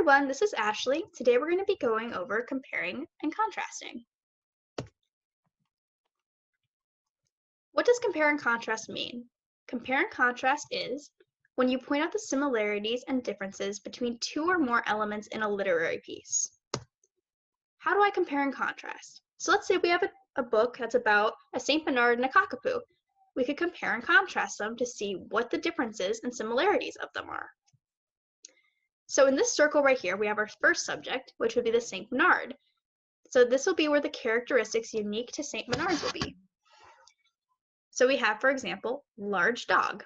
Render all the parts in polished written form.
everyone, this is Ashley. Today we're going to be going over comparing and contrasting. What does compare and contrast mean? Compare and contrast is when you point out the similarities and differences between two or more elements in a literary piece. How do I compare and contrast? So let's say we have a book that's about a St. Bernard and a cockapoo. We could compare and contrast them to see what the differences and similarities of them are. So in this circle right here, we have our first subject, which would be the St. Bernard. So this will be where the characteristics unique to St. Bernards will be. So we have, for example, large dog.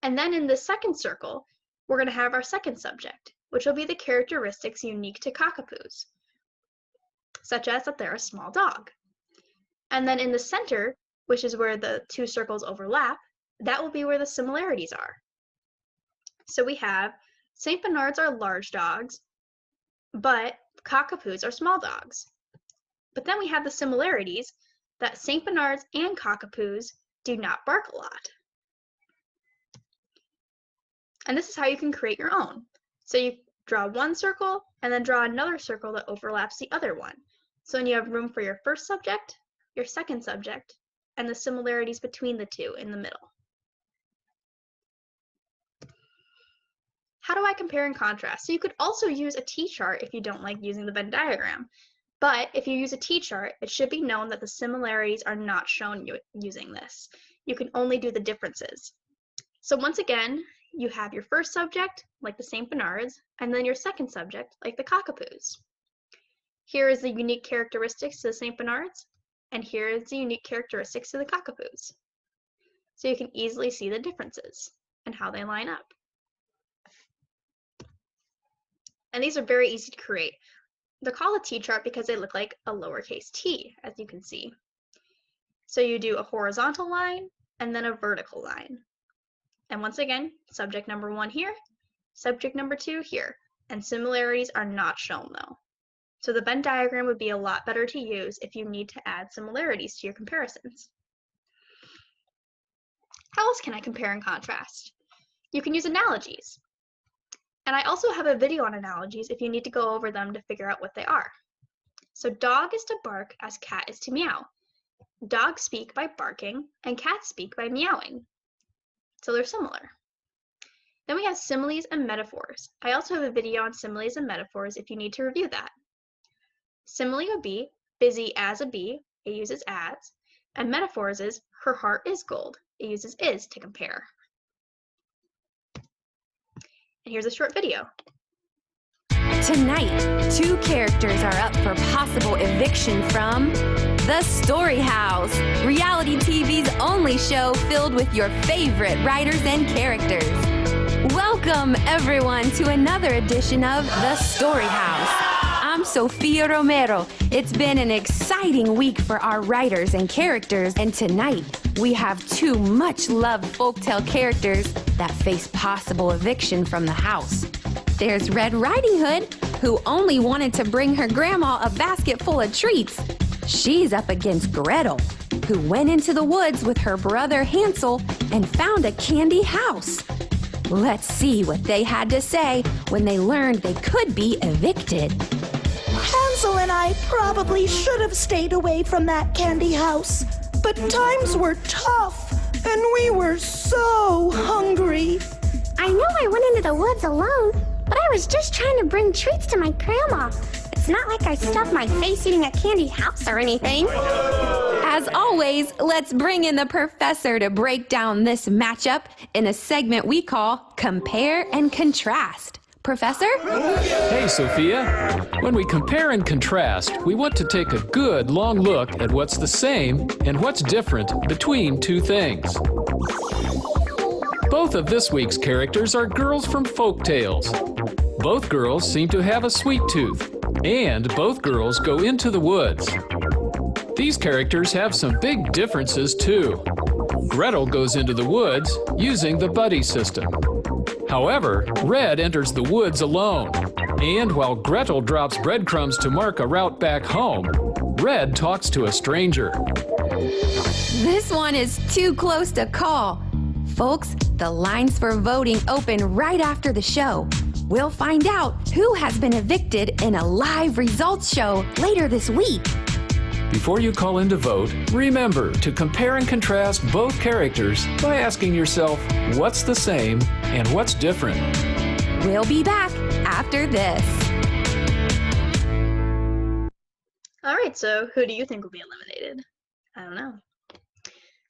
And then in the second circle, we're going to have our second subject, which will be the characteristics unique to cockapoos, such as that they're a small dog. And then in the center, which is where the two circles overlap, that will be where the similarities are. So we have St. Bernards are large dogs, but cockapoos are small dogs. But then we have the similarities that St. Bernards and cockapoos do not bark a lot. And this is how you can create your own. So you draw one circle and then draw another circle that overlaps the other one. So then you have room for your first subject, your second subject, and the similarities between the two in the middle. How do I compare and contrast? So you could also use a T-chart if you don't like using the Venn diagram. But if you use a T-chart, it should be known that the similarities are not shown using this. You can only do the differences. So once again, you have your first subject, like the St. Bernards, and then your second subject, like the cockapoos. Here is the unique characteristics to the St. Bernards, and here is the unique characteristics to the cockapoos. So you can easily see the differences and how they line up. And these are very easy to create. They're called a T-chart because they look like a lowercase t, as you can see. So you do a horizontal line and then a vertical line. And once again, subject number 1 here, subject number 2 here, and similarities are not shown though. So the Venn diagram would be a lot better to use if you need to add similarities to your comparisons. How else can I compare and contrast? You can use analogies. And I also have a video on analogies if you need to go over them to figure out what they are. So dog is to bark as cat is to meow. Dogs speak by barking and cats speak by meowing. So they're similar. Then we have similes and metaphors. I also have a video on similes and metaphors if you need to review that. Simile would be busy as a bee, it uses as, and metaphors is her heart is gold, it uses is to compare. And here's a short video. Tonight, 2 characters are up for possible eviction from The Story House, reality TV's only show filled with your favorite writers and characters. Welcome, everyone, to another edition of The Story House. I'm Sofia Romero. It's been an exciting week for our writers and characters, and tonight we have 2 much-loved folktale characters that face possible eviction from the house. There's Red Riding Hood, who only wanted to bring her grandma a basket full of treats. She's up against Gretel, who went into the woods with her brother Hansel and found a candy house. Let's see what they had to say when they learned they could be evicted. Hansel and I probably should have stayed away from that candy house, but times were tough, and we were so hungry. I know I went into the woods alone, but I was just trying to bring treats to my grandma. It's not like I stuffed my face eating a candy house or anything. As always, let's bring in the professor to break down this matchup in a segment we call Compare and Contrast. Professor? Hey, Sophia. When we compare and contrast, we want to take a good long look at what's the same and what's different between 2 things. Both of this week's characters are girls from folk tales. Both girls seem to have a sweet tooth, and both girls go into the woods. These characters have some big differences too. Gretel goes into the woods using the buddy system. However, Red enters the woods alone, and while Gretel drops breadcrumbs to mark a route back home, Red talks to a stranger. This one is too close to call. Folks, the lines for voting open right after the show. We'll find out who has been evicted in a live results show later this week. Before you call in to vote, remember to compare and contrast both characters by asking yourself what's the same and what's different. We'll be back after this. All right, so who do you think will be eliminated? I don't know.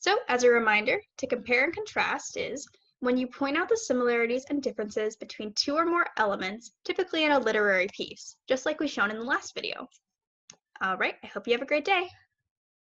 So as a reminder, to compare and contrast is when you point out the similarities and differences between two or more elements, typically in a literary piece, just like we've shown in the last video. All right, I hope you have a great day.